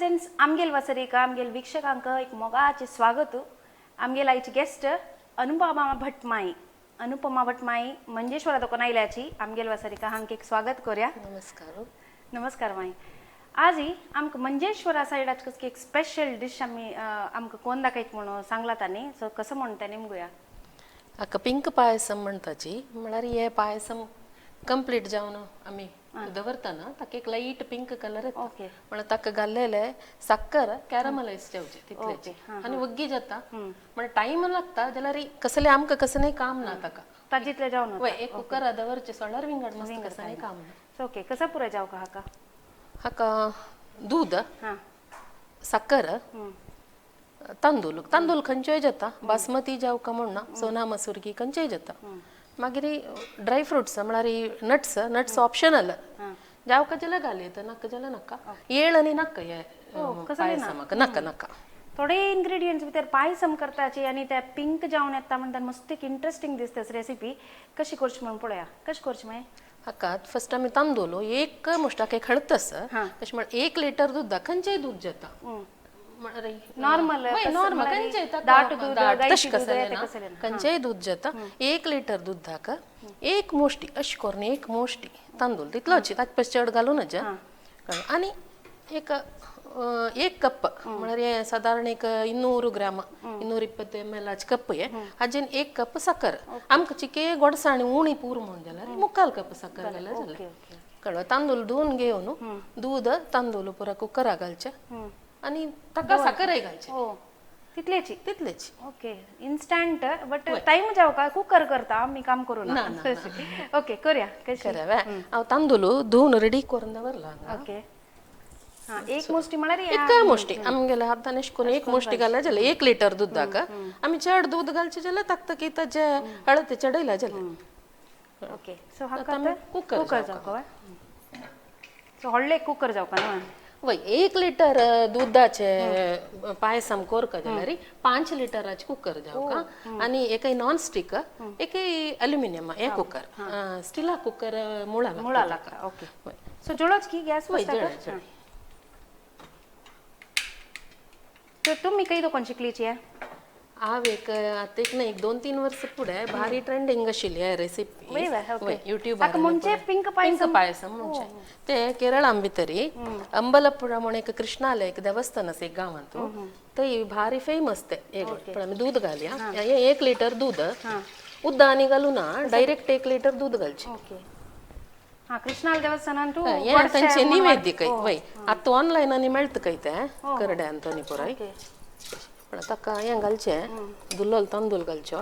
Presents आमगेल वसरिका आमगेल वीक्षकांक एक मोगाचे स्वागत आमगेल आईची गेस्ट अनुपमा भटमाई मंजेश्वरा दोकोन आयल्याची आमगेल वसरिका हांक एक स्वागत करूया. नमस्कार. नमस्कार माई. आज आमक मंजेश्वरा सायडाच कसं एक स्पेशल डिश आम्ही आमक कोण दाखयत म्हणून सांगला तानी सो कसं म्हणता नेमगुया अका पिंक पायसम म्हणताची म्हळ्यार हे पायसम कंप्लीट जावन आमी दवरतना ताका एक लाईट पिंक कलर येता. ओके. म्हळ्यार ताका घाल्लेले साखर कॅरमलायज जेवचे तितलेचे आनी वग्गी जाता. म्हळ्यार टाइम लागता जाल्यार कसले आमकां कसले काम ना ताका ताजीतले जावन वय एक कुकर दवरचे सोळार विंगड मस्त कसले काम ना. ओके कसा पुरा जाव का हाका हाका दूध हां साखर तांदूळ खंयचोय जाता. बासमती जाव का म्हणना सोना मसूर की खंयचोय जाता. मागीर ड्राय फ्रुट्स म्हळ्यार नट्स ऑप्शनल जाव का जाल्यार घालयत नाका जाल्यार नाका. येळ आनी नाका हे पायसमाक नाका नाका. थोडे इन्ग्रेडियंट्स भितर पायसम करताचे आणि त्या पिंक जावन येता म्हणटा मस्त एक इंटरेस्टिंग दिसता रेसिपी. कशी करची म्हणून पळया कशी करची माय. हाका फर्स्ट आमी तांदूळ एक मुष्टाक एक हळतस तशें म्हळ्यार 1 लिटर दूध खंयचेय दूध जाता. नॉर्मल नॉर्मल खंयचेय दाट दूध तशें कसलें ना खंयचेय दूध जाता. 1 लिटर दुधाक एक मोष्टी अशी करून एक मोष्टी तांदूळ तितलोच ताका चड घालूं नज आनी एक कप म्हळ्यार हे सादारण एक 200 ग्राम 220 ml कप हे हाजेन 1 कप साखर. आमकां चिके गोडसाण उणी पूर म्हणून जाल्यार 1/4 कप साखर घाल्यार जालें. कळ्ळें. तांदूळ धुवन घेवन दूध तांदूळ पुरा कुकराक घालचे आनी ताका साखरय घालचे. तितलेच. ओके इन्स्टंट बट टाइम जाव का कुकर करता आम्ही काम करू ना. ओके करूया कशी करा. हांव तांदूळ धुवन रेडी करून दवरला. ओके हां एक मुष्टी म्हळ्यार एक मुष्टी आमगेले हातान अशें करून एक मुष्टी घाल्यार जालें. 1 लिटर दुधाक आमी चड दूध घालचे जाल्यार ताका ताजे हळद चडयला जालें. ओके सो हाका कुकर जाव का सो व्हडले कुकर जाव का ना वय 1 लिटर दुधाचे पायसम कोरका जाल्यार 5 लिटराचे कुकर जाव का. आनी एकय नॉन स्टिक एकय अल्युमिनियम हे कुकर स्टिला कुकर मुळा लागता. ओके सो जुळोच की गॅस वयता तर तुम्ही काही दोकान शिकलीची आहे. हांव एक नाही 2-3 वर्स फुडें भारी ट्रेंडिंग आशिल्ली हे रेसिपी युट्यूबार पिंक पायसम म्हणजे ते केरळां भितरी अंबलपुरा म्हणून एक कृष्णालय एक देवस्थान आसा एक गांवांत थंय भारी फेमस ते पण आमी दूध घालया. हे 1 लिटर दूध उद्दा आनी घालूं ना डायरेक्ट 1 लिटर दूध घालचे. हां कृष्णाल देवस्थानांत हे तांचे निवेद्य कय वय आतां ऑनलायन आनी मेळटा कय ते करड्यान तोनी पुराय. पण ताका हें घालचें दुल्लोल तांदूळ घालचो.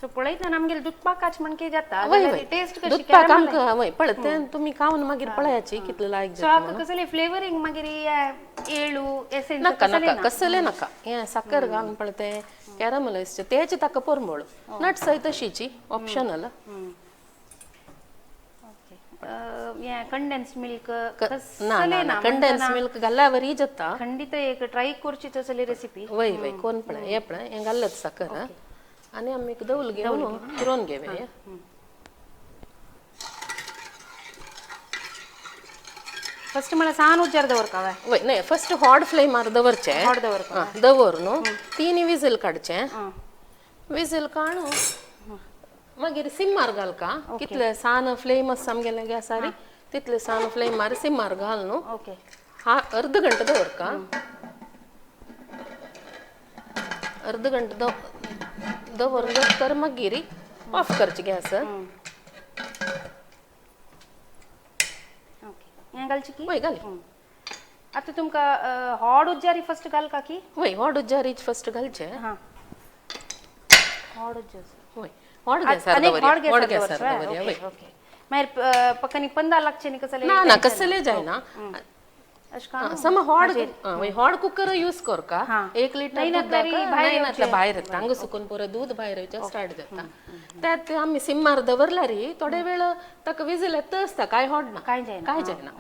सो पळयतना आमगेले दुधपाकाच म्हणके जाता टेस्ट कशी दुधपाक आमकां वय पळय तें तुमी खावन मागीर पळयाची कितले लायक जाता. सो हाका कसले फ्लेवरिंग मागीर येळू एसेन्स नाका नाका कसले नाका. हे साखर घालून पळय ते कॅरमलायजचे तेचे ताका परमळ नट्स आय तशीची ऑप्शनल. कंडेन्स मिल्क ना कंडेन्स मिल्क घाल्यावर ही जाता. खंडित एक ट्राय करची तसली रेसिपी वय वय कोण पळय हे पळय हे घालत साखर आनी आमी एक दवल घेवन फिरोवन घेवे. फर्स्ट मला सान उज्जार दवरका वय नाही फर्स्ट हॉट फ्लेमार दवरचे. दवरून 3 विजील काडचे. विजील काडून मागीर सिम्मार घाल का कितले सान फ्लेम आसा आमगेले गॅसार तितले सान फ्लेमार सिम्मार घाल न्हू. ओके हा अर्ध घंटा दवर का अर्ध घंटा दवरलो तर मागीर ऑफ करचे गॅस. हें घालची की वय घाल. आता तुमकां हॉड उज्जारी फर्स्ट घाल का की वय हॉट उज्जारी फर्स्ट घालचे. हां हॉड उज्जार वय हॉट गॅसार दवरया. वय मागीर पक्कानी 15 लागचे न्ही कसले ना कसले जायना सम हॉट वय हॉट कुकर यूज कर का 1 लिटर दुधाक भायर येता हांगा सुकून पुरो दूध भायर येवचे स्टार्ट जाता. त्यात आमी सिम्मार दवरल्यार थोडे वेळ ताका विजील येता आसता काय हॉट ना काय जायना.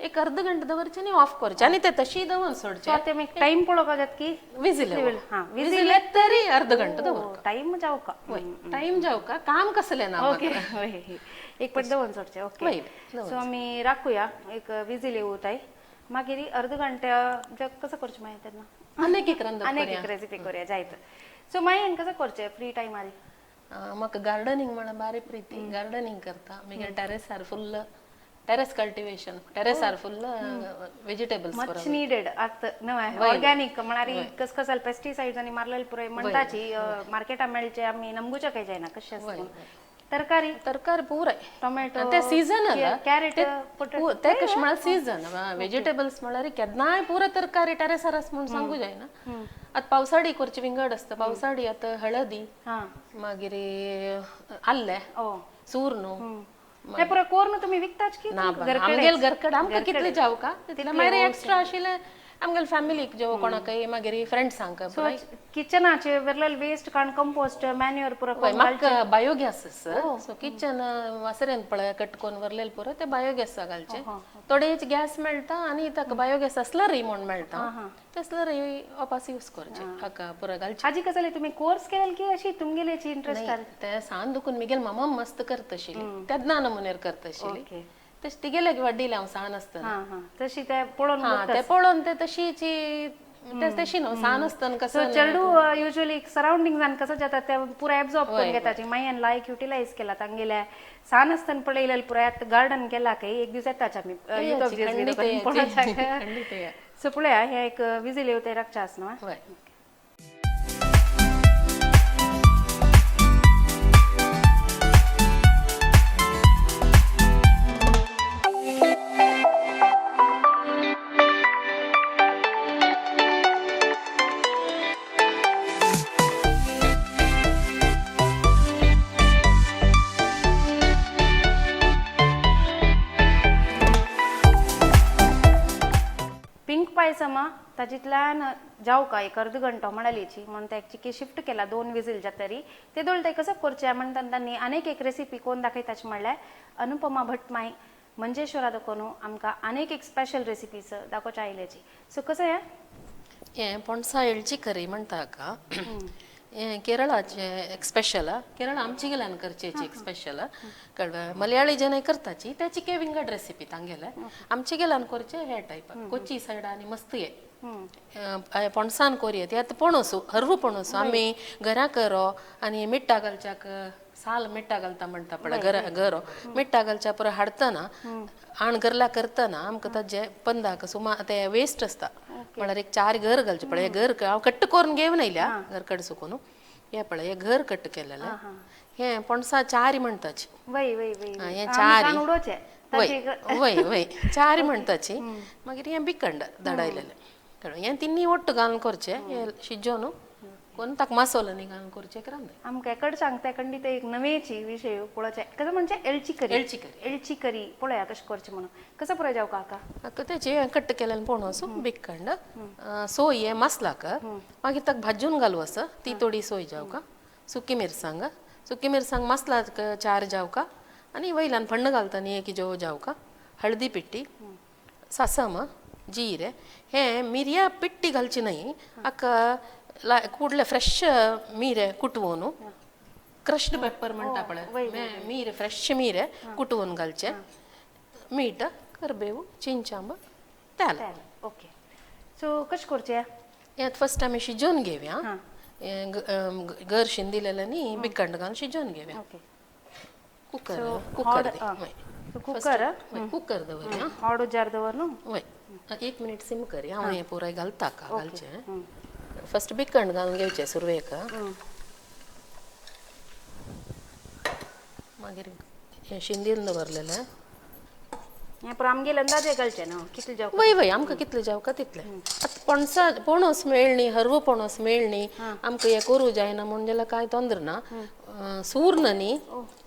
एक अर्ध घंटे दवरचे नी ऑफ करचे आणि ते तशी दवन सोडचे ते मी टाइम पळो का की विजिल हा विजिल तरी अर्ध घंटे दवर टाइम जाऊ का टाइम जाऊ का काम कसले ना ओके एक पट दवन सोडचे ओके सो आम्ही राखूया एक विजिल येऊत आहे मागीर अर्ध घंट्या कसं करचे माहिती त्यांना अनेक एक रंद अनेक एक रेसिपी करूया जायचं सो मागीर कसं करचे फ्री टाइम आली म्हाका गार्डनिंग म्हणा बारी प्रीती गार्डनिंग करता मागीर टेरेसार फुल्ल टेरेस कल्टिवेशन टेरेसार फुल्ल वेजिटेबल्स मच नीडेड आत नव ऑर्गॅनिक म्हणारी कस कसाल पेस्टिसाइड्स आणि मारलेले पुरे म्हणताची मार्केटा मेळचे आम्ही नमगुच्या काही जायना कशे असतो तरकारी तरकारी पूरा टोमॅटो ते सीजन कॅरेट ते कश म्हळ्यार सीजन वेजिटेबल्स म्हळ्यार केन्नाय पूरा तरकारी टेरेसार आस म्हणून सांगू जायना आतां पावसाळी करची विंगड आसता पावसाळी आतां हळदी मागीर आल्ले चूर्ण ते पुरे कोर्ण तुम्ही विकताच की आमगेल घरकड आमकां कितले जाव का तितले मागीर एक्स्ट्रा आशिल्ले आमगेल फॅमिलीक जेव कोणाकय मागीर फ्रेंड्सांक किचनाचे वेरलेल वेस्ट काण कंपोस्ट मॅन्युअर पुरो म्हाका बायोगॅस सो किचन वासरेन पळय कटकोन वरलेल पुरो ते बायोगॅस घालचे थोडेच गॅस मेळटा आनी ताका बायोगॅस असलरी म्हण मेळटा तसलरी वापस यूज करचे हाका पुरो घालचे आजी कसले तुम्ही कोर्स केलेल की अशी तुमगेलेची इंटरेस्ट ते सान दुखून मिगेल मामा मस्त करत आशिल्ली तेदना नमुनेर करत आशिल्ली तशी ती गेले की वाडीले हांव सान आसतना तशी ते पळोवन ते पळोवन ते तशीची तशी न्हू सान आसतना कसं चेडू युजली सराउंडिंग कसं जाता ते पुरा एब्झॉर्ब करून घेता मायन लायक युटिलाइज केला तांगेल्या सान आसतना पळयलेलं पुरा गार्डन केला काही एक दिवस येताच आम्ही सो पळया हे एक विजिल येवते राखच्या आसना पायसमा ताजीतल्यान जाऊ का एक अर्ध घंटो म्हणालीची म्हणून त्या चिकी शिफ्ट केला 2 विजिल जातरी ते दोळ ते कसं करचे म्हणतात त्यांनी अनेक एक रेसिपी कोण दाखयताच म्हणल्यार अनुपमा भट्टमाई मंजेश्वरा दाखोवन आमकां अनेक एक स्पेशल रेसिपीज दाखोवच्या आयल्याची सो कसं हे पणसा येळची करी म्हणटा का केरळाचे एक स्पेशल केरळ आमची गेल्यान करचेची एक स्पेशल कळवा मलयाळी जन करताची त्याची के विंगड रेसिपी तांगेले आमची गेल्यान करचे हे टाइप कोची साइड आणि मस्त ये पणसान कोरये ते आता पणसू हरवू पणसू आम्ही घरा करो आणि मिठ्ठा घालच्याक साल मिठ्ठा घालता म्हणटा पळय गरो मिठ्ठा घालच्या पुरो हाडतना आण गरला करतना आमकां ताजे पंदाक सुमा ते वेस्ट आसता म्हळ्यार एक 4 घर घालचे पळय घर हांव कट्ट करून घेवन येयल्या घर कड सुकून हे पळय हे घर कट्ट केलेले हे पणसा चारी म्हणताची हे चारी वय वय चारी म्हणताची मागीर हे बिकंड धाडायलेले कळ्ळें हे तिन्नी ಒಟ್ಟು घालून करचे हे शिजोवन कोण ताक मसालो नी घालून करचे रांदे आमकां एकड सांगता खंडीत एक नवेची विषय पळोवचे कसं म्हणजे एळची करी पळया कशें करचे म्हणून कसं पुराय जाव काका तेचे कट्ट केलेले पणस बिकंड सोय हे मसलाक मागीर ताका भाजून घालू असं ती थोडी सोय जाव का सुकी मिरसांग मसलाक 4 जाव का आनी वयल्यान फण्ण घालता न्ही एक जो जाव का हळदी पिट्टी सासम जीरे हे मिरया पिट्टी घालची नाही आका ಕೂಡಲೇ ಫ್ರೆಶ್ ಮೀರೆ ಕುಟ್ವೋನು ಕ್ರಶ್ಡ್ ಪೆಪ್ಪರ್ म्हणटा पळय मीरे फ्रेश मीरे कुटवून घालचे मीठ करबेवू चिंचांब तेल ओके सो कशें करचे यात फर्स्ट आमी शिजोवन घेवया घर शिंदिलेले न्ही बिकंड घालून शिजोवन घेवया कुकर कुकर दवरया हॉट जार दवर न्हू वय 1 मिनिट सिम करी हांव हे पुराय घालता का घालचे फर्स्ट बिकंड घालून घेवचे सुरवेक मागीर हे शिंदीन दवरलेले हे पर आमगेल अंदाजे घालचे न्हू कितले जाव वय वय आमकां कितले जाव का तितले पणस मेळणी हरवू पणस मेळणी आमकां हे करूं जायना म्हण जाल्यार कांय तोंदर ना सूर्ण न्ही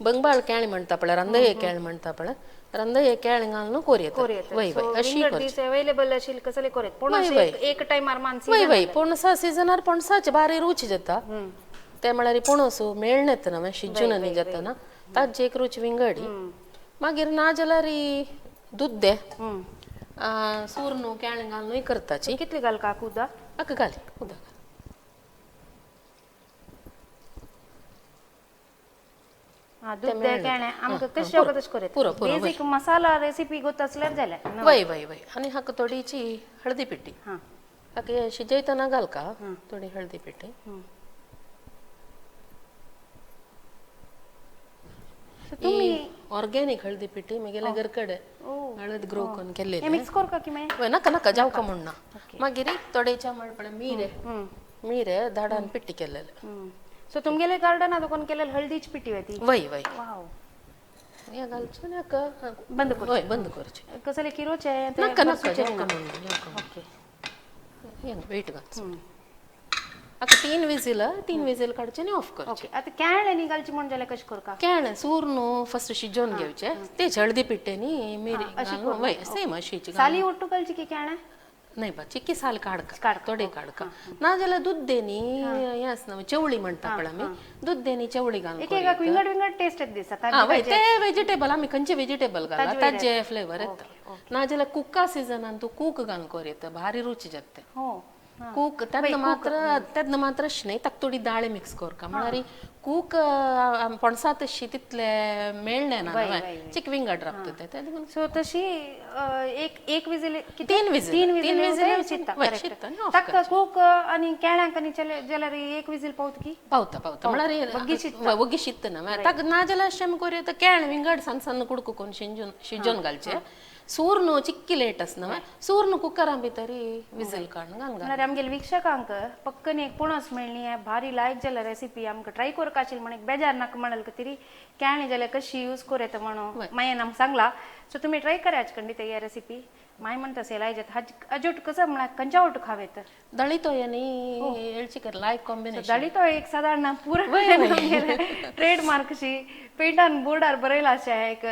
बंगबाळ केळें म्हणटा पळय रंदये केळें म्हणटा पळय रंदये केळें घालून कोरयेत वय वय अशी करची अवेलेबल आशिल्ले कसले कोरयेत पणस एक टायमार मानसी वय वय पणसा सीजनार पणसाचे बारी रुच जाता ते म्हळ्यार पणसू मेळणेत ना शिजून न्ही जाता ना ताची एक रुच विंगडी मागीर ना जाल्यार दूद दे सूर न्हू केळें घालून करताची कितली घाल काकू उदक अक्क घाली उदक हा दूध द्या केणे आमकां कशें जावं तशें करें पुरो पुरो बेजीक मसाला रेसिपी गोत असल्यार जालें वय वय वय आनी हाका थोडीची हळदी पिठी हां हाका हे शिजयतना घाल का थोडी हळदी पिठी तुम्ही ऑर्गॅनिक हळदी पिठी मगेले घरकडे ओ हळद ग्रो करून केलेली हे मिक्स कर का की मागीर वय नाका नाका जावका म्हणना मागीर थोडेच्या म्हणपणे मिरे धाडान पिठी केलेले सो तुमगेले गार्डन दुकान केलेली हळदीची पिटी होती वय वय वाव या घालचो नाका बंद कर वय बंद करचे कसले किरोचे नाका नाका जावका म्हणना ओके यांग वेट घालचो आता 3 विजील काडचे आणि ऑफ करचे ओके आता कॅळ आणि घालची म्हणजे जाल्यार कशें करका केळें सूर न्हू फर्स्ट शिजोवन घेवचे तेच हळदी पिठेनी मिरी घालून वय सेम अशीची साली ओट्टू घालची की कॅळ नाही बा चिक्की साल काडका थोडे काडका ना जाल्यार दूध देनी हें आसना चवळी म्हणटा पळय आमी दूध देनी चवळी घालून एक एक विंगड विंगड टेस्ट दिसता हा वय ते वेजिटेबल आमी खंयचे वेजिटेबल घाला ताजे फ्लेवर येता ना जाल्यार कुका सिजनान तू कूक घालून कर येता भारी रुची जाता हो कूक तेन्ना मात्र अशें न्हय ताका थोडी दाळे मिक्स करका म्हळ्यार कूक पणसा तशी तितले मेळ्ळे ना चिक विंगड रावता ते सो तशी एक विजील तीन विजील ताका कूक आणि केळ्यांक आणि जाल्यार एक विजील पावत की पावता म्हळ्यार वगी शित्तना ताका ना जाल्यार अशें आमी करूं येता केळें विंगड सन्न सन्न कुडको करून शिजोवन घालचे सूर न्हू चिक्की लेट आसना सूर न्हू कुकरां भितर विजील काडून घालून म्हळ्यार आमगेले विक्षकांक पक्कन एक पणस मेळ्ळी भारी लायक जाल्यार रेसिपी आमकां ट्राय करपाक आशिल्ली म्हण एक बेजार नाका म्हणाल तरी केळणी जाल्यार कशी यूज कर येता म्हणून मायेन आमकां सांगला सो तुमी ट्राय करा आज खंडीत ही रेसिपी माय म्हणटा सेलायजात अजोट कसं म्हळ्यार खंयच्या ओट खावेत दळीतो आनी एळचीकर लायक कॉम्बिनेशन दळीतो एक साधारण ट्रेड मार्कशी पेंटान बोर्डार बरयला अशें एक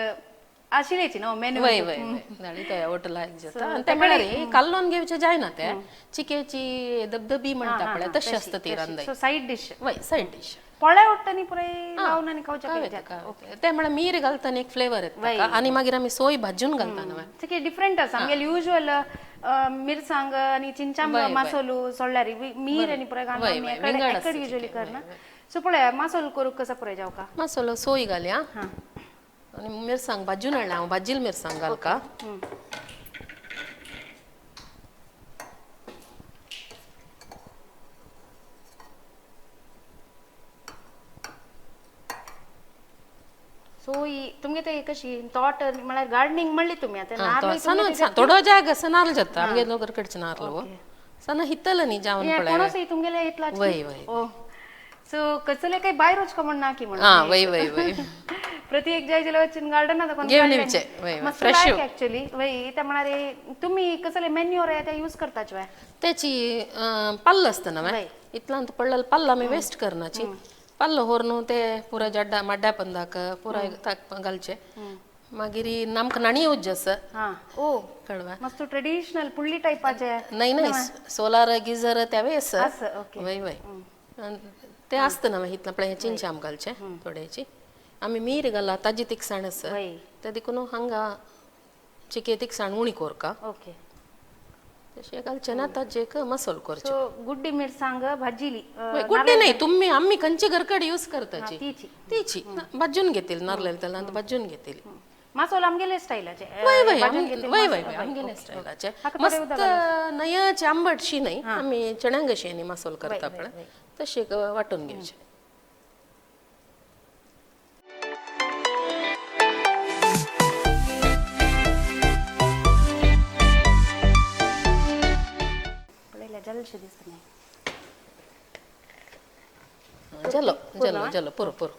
आशिल्लेची न्हू मेन्यू वय वय दळीतो ओट लायक जाता आनी ते म्हळ्यार काल्लोन घेवचे जायना ते चिकेची दबदबी म्हणटा पळय तशी आसता ती रांदय सो साइड डिश वय सायड डिश पोळ्या ओट्टांनी पुराय लावन आनी खावचे ते म्हळ्यार मीर घालतना एक फ्लेवर येता आनी मागीर आमी सोय भाजून घालता न्हू ते डिफरंट आसा आमगेले युजुअल मिरसांग आनी चिंचांब मसालो सोडल्यार मीर आनी पुराय घालून आमी युजुअली करना सो पळय मसालो करूंक कसा पुराय जावका मसालो सोय घालया आणि मिरसांग भाजून हाडला हांव भाजील मिरसांग घालका सो तुमगे ते कशी थॉट म्हळ्यार गार्डनिंग म्हणली तुमी आता थोडो जाग नारळ जाता आमगे लोक कडचे नारळ सना हितल न्ही जावन पळय कोणसय तुमगेले इतला वय वय सो कसले काही बाय रोज का म्हणना की म्हणून हा वय वय वय प्रति एक जाय जाल्यार वचून गार्डनात घेवन येवचे वय फ्रेश ऍक्च्युअली वय ते म्हणारे तुम्ही कसले मेन्यूर आहे ते यूज करताच वय त्याची पल्ल असता ना इतलांत पडलेलं पल्ल आमी वेस्ट करनाची पल्ल होर ते पुरा जड्डा मड्ड्या पंदाक पुरा घालचे मागीर आमकां नाणी यूज आसा ओ कळवा मस्त ट्रेडिशनल पुळ्ळी टायपाचे नाही नाही सोलार गिजर त्यावे आसा ओके वय वय ते आसतना मागीर इतलें आपल्या चिंचाम घालचे थोड्याची आमी मीर घाला ताजी तिखसाण आसा ते देखून हांगा चिके तिखसाण उणी कोरका ओके तशें घालचे ना ताजेक मसालो करचे सो गुड्डी मिरसांग भाजिली गुड्डी नाही तुम्ही आम्ही खंयची घरकड यूज करताची तीची तीची भाजून घेतील नारळ तेलांत भाजून घेतील मसालो आमगेले स्टायलाचे वय वय वय वय आमगेले स्टायलाचे मस्त नयच आंबटशी नाही आम्ही चण्यांग शेनी मसालो करता पळय तशी वाटून घेवचे जलशे दिसता जलो जलो जलो पुरो पुरो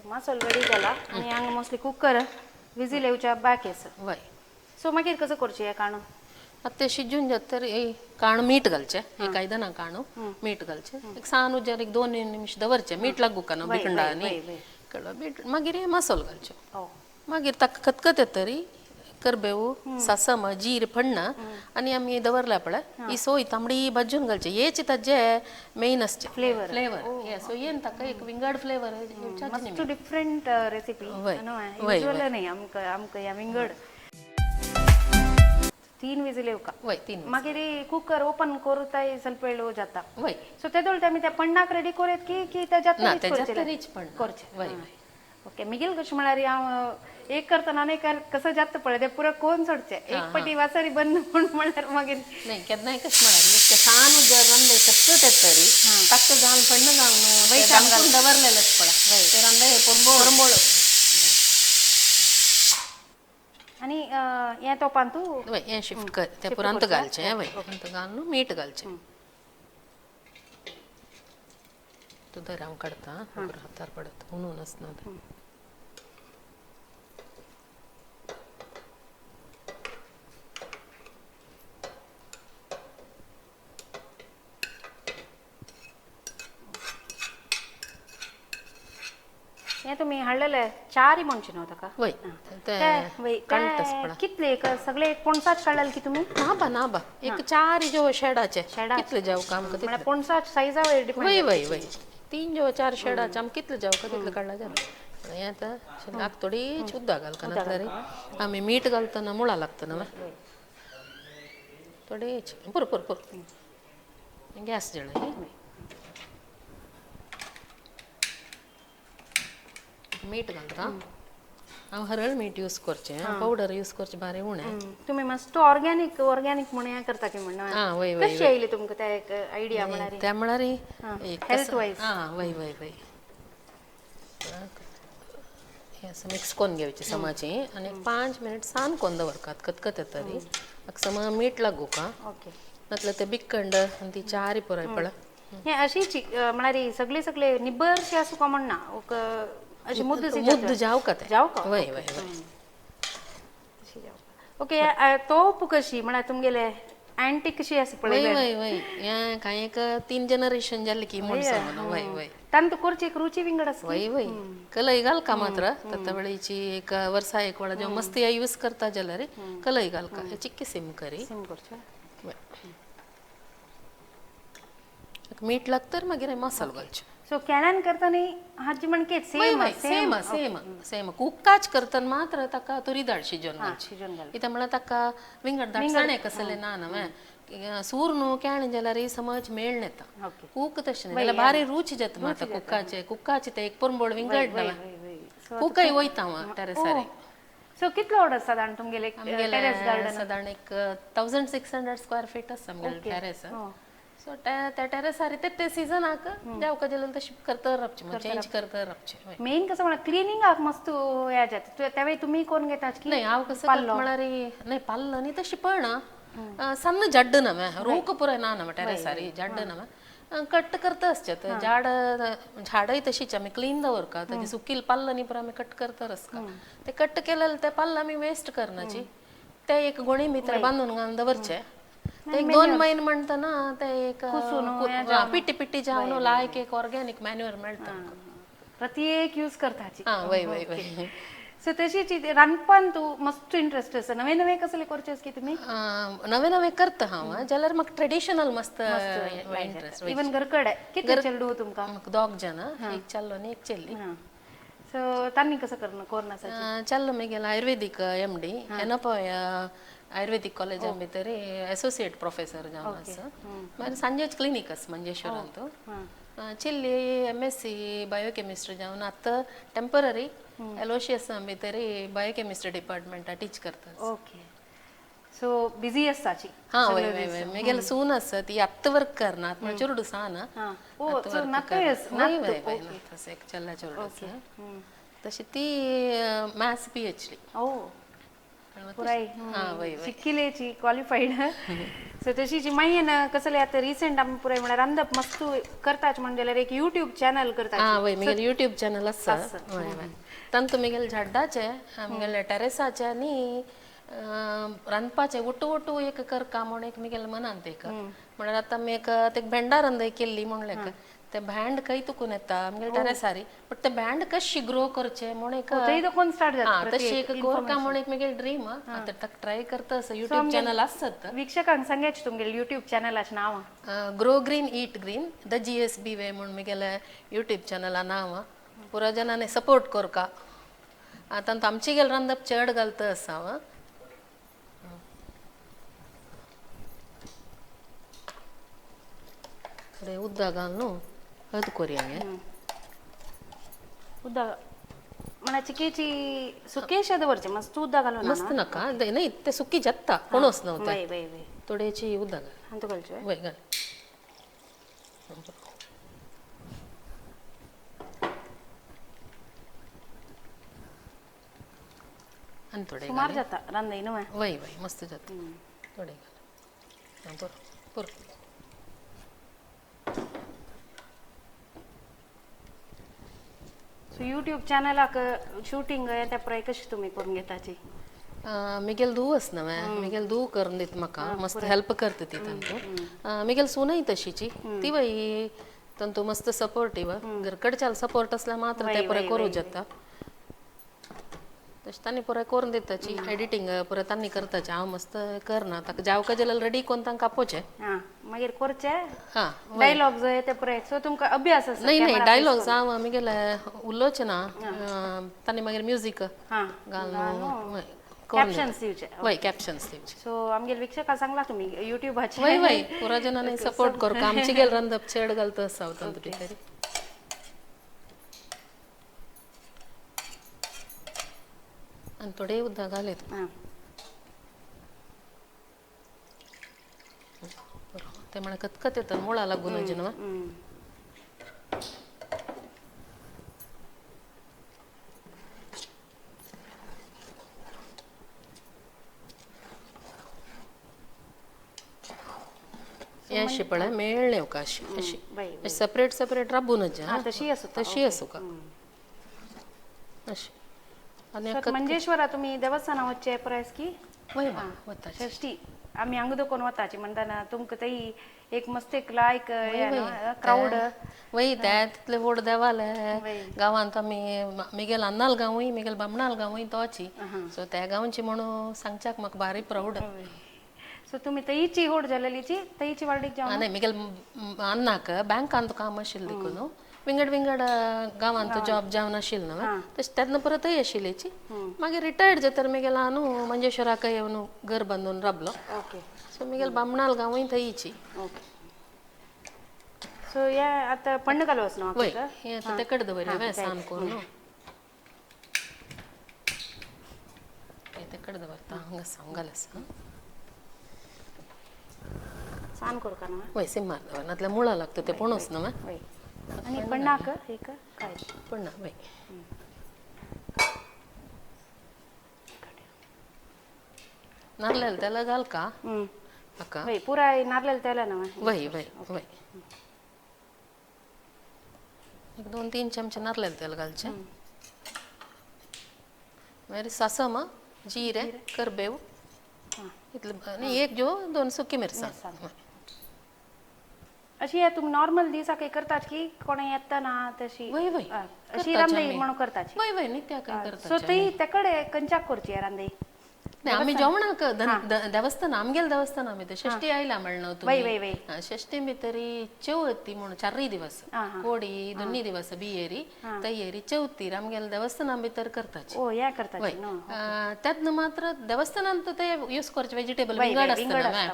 मसालो रेडी जाला आनी हांगा मोस्टली कुकर विजील येवच्या बाकी आसा वय सो मागीर कसं करचें हें काणू आतां ते शिजून जाता तर काणू मीठ घालचे एक आयदना काणू मीठ घालचे एक सान उजार एक 2 निमिष दवरचे मीठ लागू का न्हू भिकंडा आनी कळ्ळो मीठ मागीर हे मसालो घालचे मागीर ताका खतखत येतरी करबेवू सासम जीर फण्ण आनी आमी दवरला पळय ही सोय तांबडी भाजून घालचे हेच ताजे मेन असचे फ्लेवर हे सोयेन ताका एक विंगड फ्लेवर मस्त डिफरंट रेसिपी युजुअल नाही आमकां या विंगड 3 विजिल येऊ का वय 3 मागीर कुकर ओपन करूताय ಸ್ವಲ್ಪ वेळ जाता वय सो तेदोळ तेमी त्या पण्णाक रेडी कोरेत की त्याच्यात ना त्याच्यात रीच पण करचे वय वय ओके मिगेल कशें म्हळ्यार हांव एक करतना आनी कसं जात पळय ते पुरो कोण सोडचे एक पटी वासरी बंद म्हळ्यार मागीर नाही केन्नाय कशें म्हळ्यार ते सान जर रंदे कच्चो तेतरी ताका जावन पडना जावन वयच्यान दवरलेलेच पळय ते रंदे परंबोळ आनी हें तोपान तूं वय हें शिफ्ट कर ते पुरांत घालचें वय अंत घालून मीठ घालचें तूं धर हांव काडटा हातार पडत म्हणून आसना हें तुमी हाडलेले चारी म्हणचे न्हू ताका वय ते कळटस कितले सगळे एक पणसाच काडलेले की तुमी नाबा एक 4 जो शेडाचे कितले जाव का आमकां म्हळ्यार पणसाच सायजा वयर डिपेंड वय वय वय 3 जो 4 शेडाचे आमकां कितले जाव का तितले काडला जालें हें आतां शिल्लाक थोडीच उदक घालता नातरी आमी मीठ घालतना मुळा लागता न्हू थोडीच पुरो पुरो पुरो गॅस जळय मीठ घालता हांव हरळ मीठ यूज करचें पावडर यूज करचें बारीक उणें तुमी मस्त ऑर्गॅनिक म्हण हें करता की म्हणून वय वय कशी आयली तुमकां ते एक आयडिया म्हळ्यार त्या म्हळ्यार हेल्थ वायज वय वय वय हें असं मिक्स करून घेवची समाची आनी 5 मिनट सान कोन्न दवरतात खतखत येतरी ताका समा मीठ लागू का ओके नातल्यार ते बिकंड आनी ती चारी पुराय पळय हें अशीच म्हळ्यार सगळे निब्बरशी आसूं का म्हणना अशी मुद्द जाव का ते जाव का वय वय वय ओके तोप कशी म्हळ्यार तुमगेले एंटी कशी आसा पळय वय वय वय हें कांय एक 3 जनरेशन जालें की म्हूण सांगून वय वय तांत करची एक रुची विंगड आसा वय वय कलई घाल का मात्र तत्ता वेळेची एक वर्सा एक वेळा जेव्हा मस्ती यूज करता जाल्यार कलई घाल का चिक्की सिम करी सिम करचें मीठ लागतर मागीर मसालो घालचो सो कॅनान करतना हाजी म्हणके सेम सेम सेम सेम कुक्काच करतना मात्र ताका तुरी दाळ शिजोवन घालची कित्याक म्हळ्यार ताका विंगड दाटसाणे कसले ना न्हू सूर न्हू केण जाल्यार समज मेळ येता कूक तशें न्ही जाल्यार बारी रूच जाता मात कुक्काचे ते एक परंबोळ विंगड ना कुकय वयता हांव टॅरेसार सो कितलो ऑर्डर सादारण तुमगेले टेरेस गार्डन सादारण एक 1600 स्क्वेअर फीट आसा आमगेले टेरेस सो त्या टेरेसार ते सिजनाक जावका जाल्यार तशी करता रावचें चेंज करता रावचें मेन कसं म्हणा क्लिनिंगाक मस्त हें जाता त्यावेळी तुमी कोण घेतात की नाही हांव कसं म्हळ्यार नाही पाल्ल न्ही तशी पळना सन्न जड्ड नवे रूख पुराय ना नवे टेरेसारी जड्ड नवे कट करता आसचें झाडय तशीच आमी क्लीन दवरका ताजी सुकील पाल्ल न्ही पुरो आमी कट करता आसता ते कट केलेले ते पाल्ल आमी वेस्ट करनाची ते एक गोणी भितर बांदून घालून दवरचे एक 2 महिने म्हणतना ते एक पिट्टी पिट्टी जावन लायक एक ऑर्गॅनिक मॅन्युअर मेळटा प्रत्येक यूज करताची वय वय वय सो तशीच रांदपान तूं मस्त इंट्रस्ट आसा नवे नवे कसले करचेस की तुमी नवे नवे करता हांव जाल्यार म्हाका ट्रेडिशनल मस्त इंट्रस्ट इवन घरकडे कितले चेडू तुमकां म्हाका 2 जाण एक चल्लो आनी एक चेल्ली सो तांणी कसं कोरना चल्लो म्हगेलो आयुर्वेदीक MD हेना पळय आयुर्वेदीक कॉलेजान भितर एसोसिएट प्रोफेसर जावन आसा मागीर सांजेच क्लिनीक आसा मंजेश्वरांत चिल्ली MSc बायोकेमिस्ट्री जावन आतां टेम्पररी एलोशियस भितर बायोकेमिस्ट्री डिपार्टमेंटा टीच करता ओके सो बिजी आसताची वय वय वय म्हगेलो सून आसा ती आत्ता वर्क करना आतां चेडूं आसा ना एक चल्ला चेडूं आसा तशी ती मॅथ्स PhD पुराय शिकिलेची क्वालिफाईड सो तशीची मागीर कसले आतां रिसेंट आमी पुराय म्हळ्यार रांदप मस्त करताच म्हण जाल्यार एक यूट्यूब चॅनल करता वय म्हगेलें यूट्यूब चॅनल आसा वय वय तांतू म्हगेले झाडाचे आमगेले टेरेसाचे आनी रांदपाचें उट्टू एक करका म्हूण एक म्हगेले मनांत एक म्हळ्यार आतां आमी एक भेंडा रांदय केल्ली म्हणलें ते भँड खंय तुकून येता आमगेले टेरेसारी बट ते भँड कशी ग्रो करचे म्हूण एक तशी एक कोरका म्हूण एक म्हगेली ड्रीम आतां ताका ट्राय करता यूट्यूब चॅनल आसत वीक्षकांक सांगायचे तुमगेले यूट्यूब चॅनलाचें नांव grow green eat green the GSB वे म्हूण म्हगेले यूट्यूब चॅनला नांव पुरो जनांनी सपोर्ट कोरका आतां आमची गेल रांदप चड घालता आसा थोडे उद्दा घाल न्हू हळद कोरया हे उद्दा म्हणा चिकेची सुकेश दवरचे मस्त उद्दा घालून मस्त नका नाही ते सुकी जत्ता कोणच नव्हतं वय वय वय थोड्याची उद्दा घाल हांतू घालचे वय घाल आणि थोडे सुमार जाता रांदई न्हू वय वय मस्त जाता थोडे घाल बरं बरं सो यूट्यूब चॅनलाक शूटिंग त्या पुराय कशी तुम्ही करून घेताची मिगेल धुवस ना मिगेल धुव करून देत म्हाका मस्त हेल्प करता ती तांतू मिगेल सुनय तशीची ती बाई तांतू मस्त सपोर्टिव घरकडच्याल सपोर्ट असल्या मात्र ते पुरे करू जाता तशी तांणी पुरे करून दिताची एडिटिंग पुरे तांणी करताचे हांव मस्त करना ताका जावका जाल्यार रेडी कोन्न तांकां आपोवचे हा मागीर करचे हा डायलॉग जो ते पुराय सो तुमकां अभ्यास आसा नाही नाही डायलॉग्स हांव आमगेले उलोवचे ना तांणी मागीर म्युजीक हा घालून कॅप्शन्स दिवचे वय कॅप्शन्स दिवचे सो आमगेल विक्षकां सांगला तुम्ही युट्यूबाचे वय वय पुरा जनांनी सपोर्ट करता आमची गेल रंदप चेड घालता आसा तांतू भितर आणि थोडे उद्दा घालेत ते म्हणे कतकत येतात मुळा लागून म्हणजे ना या अशी पळय मेळ्ळेव का अशी अशी सेपरेट सेपरेट राबूनच तशी असू का अशी आणि मंजेश्वरा तुम्ही देवस्थाना वच्चे प्रायस की वय वता षष्टी आम्ही अंगदो कोण वताची म्हणताना तुमकां तई एक मस्त एक लायक क्राऊड वय त्या तितले व्हड देवाले गांवांत आमी मिगेल अन्नाल गांवूय मिगेल बामणाल गांवूय तोची सो त्या गांवची म्हणून सांगच्याक म्हाका भारी प्राऊड सो तुम्ही तईची होड जालेलीची तईची वाडीक जावन नाही मिगेल अन्नाक बँकांत काम आशिल्लें देखून विंगड विंगड गांवांत जॉब जावन आशिल्लो न्हू तशें तेन्ना परतय आशिल्लीची मागीर रिटायर्ड जातर मिगेल न्हू मंजेश्वराक येवन घर बांदून राबलो सो मिगेल बामणाल गांवूय थंयची सो हे आतां पण्ण घालू न्हू वय हे आतां ते कड दवरया वे सान करून ते कड दवरता हांगा सांग घालस सान करू का ना वय सिम्मार दवर नातल्या मुळा लागता ते पणूच न्हू वय आणि पण्णाक एक काय पण ना वय नारळाला त्याला घाल का अक्का वय पुराय नारळाला तेला ना वय वय वय एक 2-3 चमचे नारळाला तेल घालचे मागीर सासम जिरे करबेव इतले आनी एक जो 2 सुकी मिरसांग अशी तुम्ही नॉर्मल दिसाक करतात की कोणी येता ना तशी वय वय अशी रांदई म्हणून करतात वय वय नित्या काय करता सो ती तेकडे कंचाक करची रांदई नाही आम्ही जेवणाक देवस्थान आमगेल देवस्थान आम्ही ते षष्टी आयला म्हणलं तुम्ही षष्टी भितरी चवथी म्हणून 4 दिवस कोडी 2 दिवस बियेरी तयेरी चवथीर आमगेल देवस्थाना भितर करतात ओ या करतात त्यात मात्र देवस्थानांत ते यूज करचे व्हेजिटेबल विंगड असता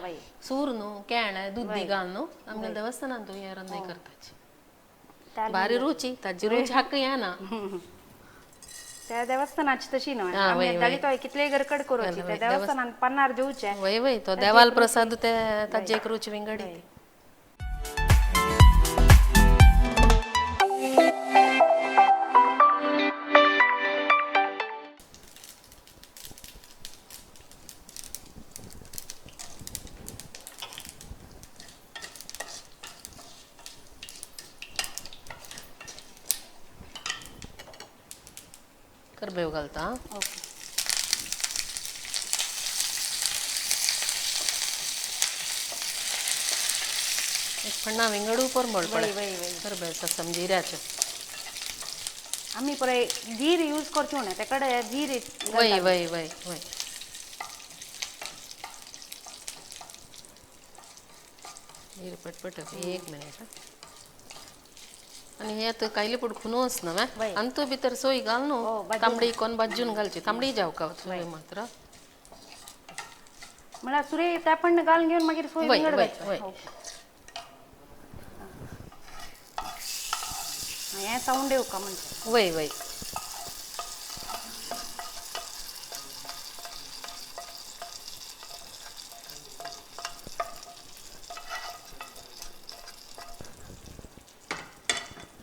सूर न्हू केण दुधी घाल न्हू आमगेल देवस्थानांत हे रंदई करताची भारी रुची ताजी रुच हाक येना त्या देवस्थानाची तशी न्हय आमी तो कितले गरकड करूची त्या देवस्थानान पन्नार जेवचे वय वय तो देवाल प्रसाद ते ताजी एक रुच विंगडी करबेव घालता एक पन्ना विंगडू पर मळ पडे करबेव ससम जिऱ्याचे आम्ही परे जीर यूज करचो ना तेकडे जीर वय वय वय वय जीर पटपट 1 मिनिट आणि हे आता कायले पुढ खुनोस ना अंतू भितर सोय घाल न्हू तांबडी कोण भाजून घालची तांबडी जाव का सोय मात्र मला सुरे त्या पण घालून घेऊन मागीर सोय वय वय वय हें साऊंड येऊ का म्हणजे वय वय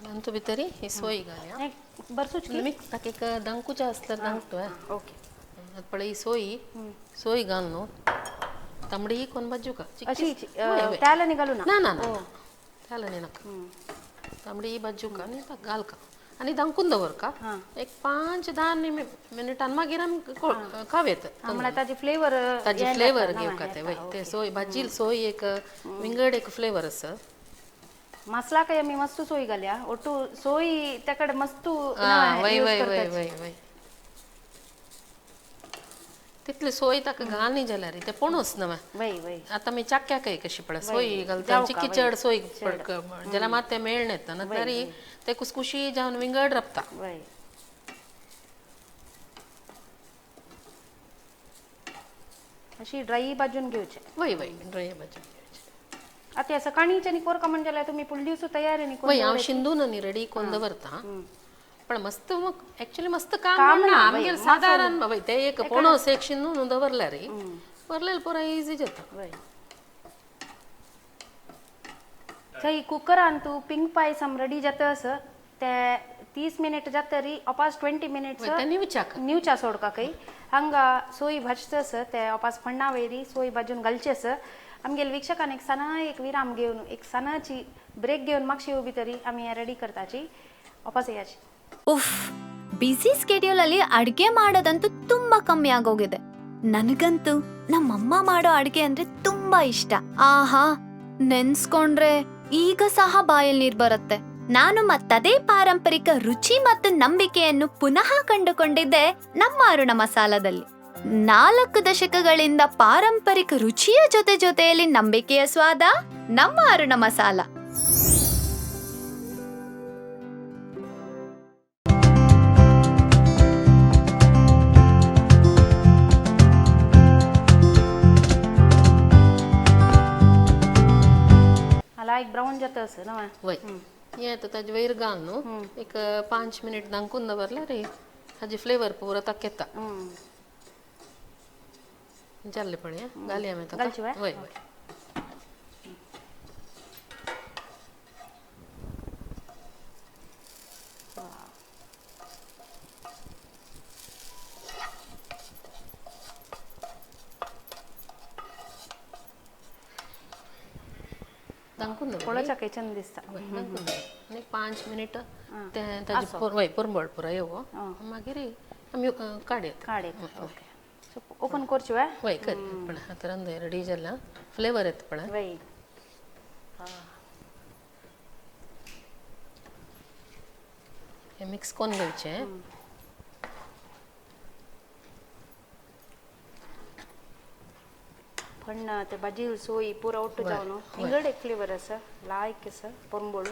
नंतर भितरी ही सोय घालया हें बरसूच की मिक्स ताका एक दंकुच्या असतात दंकतोय ओके पळय ही सोय घाल न्हू तांबडी कोण बाजू का अशी त्याला निघालू ना ना ना ना त्याला नाही नका तांबडी बाजू का नाही ताका घाल का आणि दंकून दवर का एक 5-10 मिनिटां मागीर आमी खावेत आम्हाला ताजी फ्लेवर ताजी फ्लेवर घेऊ का ते वय ते सोय भाजील सोय एक विंगड एक फ्लेवर आसा मसाला काय आम्ही मस्त सोयी घाल्या ಒಟ್ಟು सोयी त्याकडे मस्त वय वय वय वय वय तितले सोय ताका घाल न्ही जाल्यार ते पणूच न्हय वय वय आता मी चाक्या काय कशी पड सोय घालता चिकी चड सोय ज्याला मात ते मेळ नेता ना तरी ते कुसकुशी जावन विंगड रपता वय अशी ड्राई भाजून घेवचे वय वय ड्राय भाजी आता सकाळीच्या निकोर का म्हणजे तुम्ही पुढल्या दिवस तयारी निकोर वय हांव शिंदून न्ही रेडी कोण दवरता पण मस्त मग ऍक्च्युअली मस्त काम ना आमगेर साधारण बाबा ते एक पणस एक शिंदून दवरल्या रे वरलेल पुरा इजी जाता वय थंय कुकरान तू पिंक पायसम रेडी जातस ते 30 मिनिट जातरी अपास 20 मिनिट्स त्यांनी विचार न्यूच्या सोडका काही हंगा सोयी भाजतस ते अपास फण्णा वेरी सोयी भाजून घालचेस आमगेल वीक्षकांक एक विराम घेऊन एक सणाची ब्रेक घेऊन मागशी उभी तरी आम्ही रेडी करताची वापस यायची ಉಫ್ ಬಿಸಿ ಸ್ಕೆಡ್ಯೂಲ್ ಅಲ್ಲಿ ಅಡ್ಗೆ ಮಾಡೋದಂತೂ ತುಂಬಾ ಕಮ್ಮಿ ಆಗೋಗಿದೆ ನನಗಂತೂ ನಮ್ಮಮ್ಮ ಮಾಡೋ ಅಡ್ಗೆ ಅಂದ್ರೆ ತುಂಬಾ ಇಷ್ಟ ಆಹಾ ನೆನ್ಸ್ಕೊಂಡ್ರೆ ಈಗ ಸಹ ಬಾಯಲ್ಲಿ ನೀರ್ ಬರುತ್ತೆ ನಾನು ಮತ್ತದೇ ಪಾರಂಪರಿಕ ರುಚಿ ಮತ್ತು ನಂಬಿಕೆಯನ್ನು ಪುನಃ ಕಂಡುಕೊಂಡಿದ್ದೆ ನಮ್ಮ ಅರುಣ ಮಸಾಲದಲ್ಲಿ 4 ದಶಕಗಳಿಂದ ಪಾರಂಪರಿಕ ರುಚಿಯ ಜೊತೆಯಲ್ಲಿ ನಂಬಿಕೆಯ ಸ್ವಾದ ನಮ್ಮ ಅರುಣ ಮಸಾಲ मला एक ब्राऊन जात असं ना वय हे आता ताजे वयर घाल न्हू एक 5 मिनिट दांकून दवरल्यार रे हाजी फ्लेवर पुरो ताका येता जाल्ले पळय घालया आमी ताका घालची वय वय दांकून दवर कोळाच्या काही छंद दिसता दांकून दवर एक 5 मिनिट ते ताजे वय पुरमळ पुरा येवो मागीर आमी काडयत काडे ओके ओपन करची वा वय कर पण आता रंदे रेडी जाला फ्लेवर येत पण वय हे मिक्स कोण घ्यायचे पण ते भाजी सोयी पुरा ಒಟ್ಟು जावन इंगड एक फ्लेवर असं लायक असं परंबोळ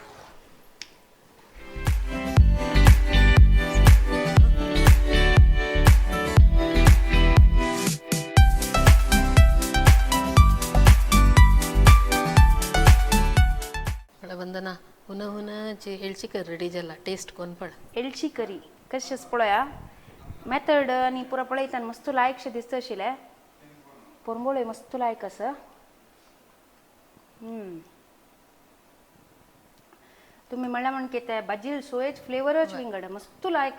वंदना हुन हुनाची एळची कर रेडी जाला टेस्ट कोण पड एळची करी कशेच पळया मेथड आणि पुरा पळयताना मस्त लायकशे दिसता आशिल्ले परंबोळे मस्त लायक असं तुम्ही म्हणल्या म्हण की त्या भाजी सोयेच फ्लेवरच विंगड मस्त लायक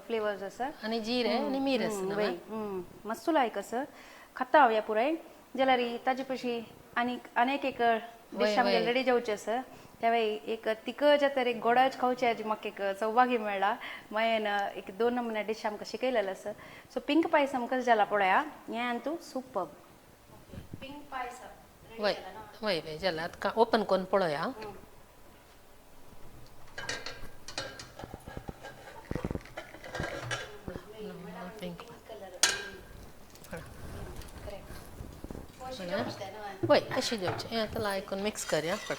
फ्लेवर्स असं आणि जीरे आणि मिरस वय मस्त लायक असं खाता हांव या पुराय जाल्यार ताजे पशी आणि अनेक एक डिश आमगे रेडी जावचे असं त्यावेळी एक तिकच्या तर एक गोडाच खावचे हाजी म्हाका एक सौभाग्य मेळ्ळा मायेन एक 2 नमुने डिश आमकां शिकयलेलो आसा सो पिंक पायसम कशें जाला पळया हें आनी तूं सुपर्ब पिंक पायसम वय वय वय जाला आतां ओपन कोन पळया पिंक वय अशी जेवचे हें आतां लायकून मिक्स करया पड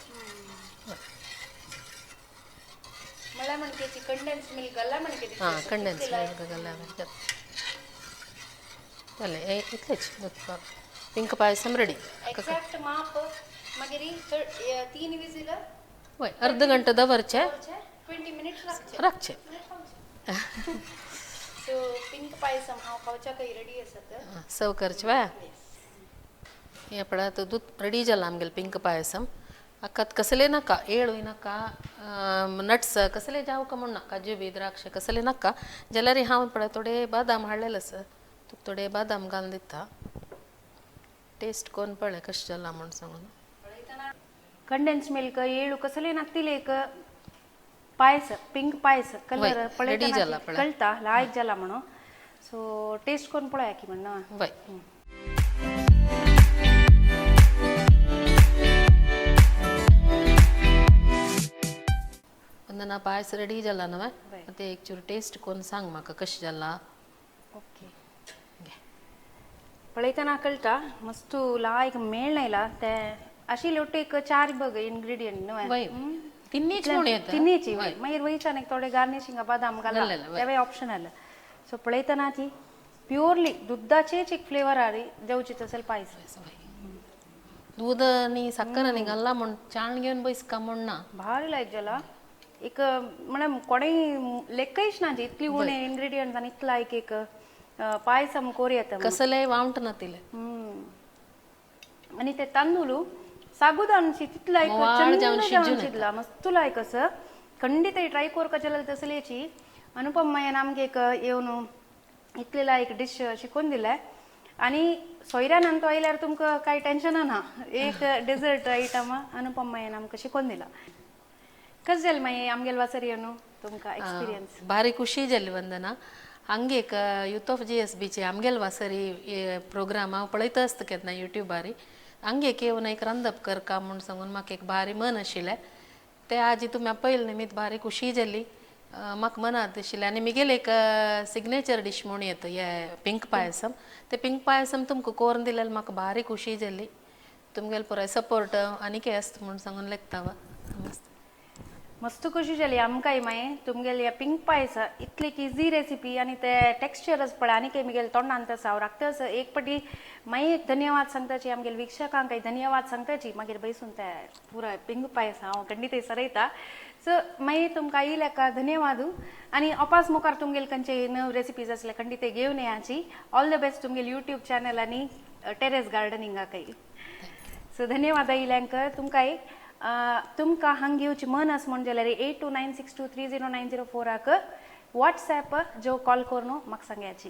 मला म्हणके ती कंडेन्स मिल्क घाला म्हणके हां कंडेन्स मिल्क घाला जालें इतलेंच पिंक पायसम रेडी एक्झॅक्ट माप मागीर 3 विजिल वय अर्ध घंटा दवरचे 20 minutes राखचे सो पिंक पायसम हांव खावच्या काही रेडी आसात सर्व करचे वा हे पळय आतां दूद रेडी जाला आमगेलें पिंक पायसम अक्कात कसले नाका एळूय नाका नट्स कसले जावका म्हण नाका काजू बी द्राक्ष कसले नाका जाल्यार हांव पळय थोडे बादाम हाडलेले आसा तुका थोडे बादाम घालून दिता टेस्ट कोन्न पळय कशें जाला म्हण सांगून कंडेन्स मिल्क ಏಳು कसले नाकतील एक पायस पिंक पायस कलर वय, पळय ready जाला पळय. कळता लायक जाला म्हणून सो टेस्ट कोन्न पळया की म्हणना वय वंदना पायस रेडी जाला न्हय वय. ते एक चूर टेस्ट कोन्न सांग म्हाका कशें जाला ओके पळयतना कळटा मस्त लायक मेळनायला ते अशी लोट एक 4 बघ इंग्रेडियंट न्हय वय तिन्नीच म्हूण येता तिन्नीची मागीर वयच्यान एक थोडे गार्निशिंग बादाम घालला घाललेले, तेवे ऑप्शनल सो पळयतना ती प्युअरली दुधाचेच एक फ्लेवर आरी जेवचीच असेल पायस दूध आनी साखर आनी घालला म्हूण चाण घेवन बसका म्हूण ना भारी लायक जाला एक म्हळ्यार कोणेय लेखयच ना जी इतली उणे इंग्रेडियंट्स आनी इतला एक पायसम कोरी येता कसलेय वांट ना तिले आणि ते तांदूळ साबुदाण्याची तितला एक मोवाळ जावन चंद शिजून जावन शिजला मस्त लायक असं खंडित ट्राय कोरका जाल्यार तसलेची अनुपम मायन आमगे एक येवन इतलेला एक डिश शिकून दिलाय आणि सोयऱ्यानंतर आयल्यार तुमकां कांय टेन्शन ना एक डेजर्ट आयटम अनुपम मायन आमकां शिकून दिला कशें जालें मागीर आमगेल वासरी न्हू तुमकां एक्सपिरियन्स भारी खुशी जाली वंदना हांगा एक यूथ ऑफ GSBचे आमगेल वासरी प्रोग्राम हांव पळयता आसता केन्ना युट्यूबारी हांगा एक येवन एक रांदप करका म्हूण सांगून म्हाका एक भारी मन आशिल्लें ते आजी तुमी पयले निमित भारी खुशी जाली म्हाका मनात आशिल्लें आनी म्हगेले एक सिग्नेचर डिश म्हूण येता हे पिंक पायसम ते पिंक पायसम तुमकां कोरून दिल्यार म्हाका भारी खुशी जाली तुमगेले पुराय सपोर्ट आनीक आसता म्हूण सांगून लेखता मस्त मस्त खुशी जाली आमकांय मागीर तुमगेले हे पिंक पायस इतली इजी रेसिपी आनी ते टेक्स्चरच पळय आनी काही म्हगेले तोंडान तसा हांव राखतास एक पाटी मागीर एक धन्यवाद सांगताची आमगेले विक्षकांक धन्यवाद सांगताची मागीर बसून ते पुराय पिंक पायस हांव खंडीत सरयता सो मागीर तुमकां येयल्या धन्यवाद आनी अपास मुखार तुमगेले खंयचे नव रेसिपीज आसले खंडीत घेवन येयाची ऑल द बेस्ट तुमगेले यूट्यूब चॅनल आनी टेरेस गार्डनिंगाकय सो धन्यवाद येयल्यांक तुमकांय तुमकां हांगा येवची मन आसा म्हण जाल्यार 8296230904 व्हॉट्सएप जो कॉल करून म्हाका सांगायची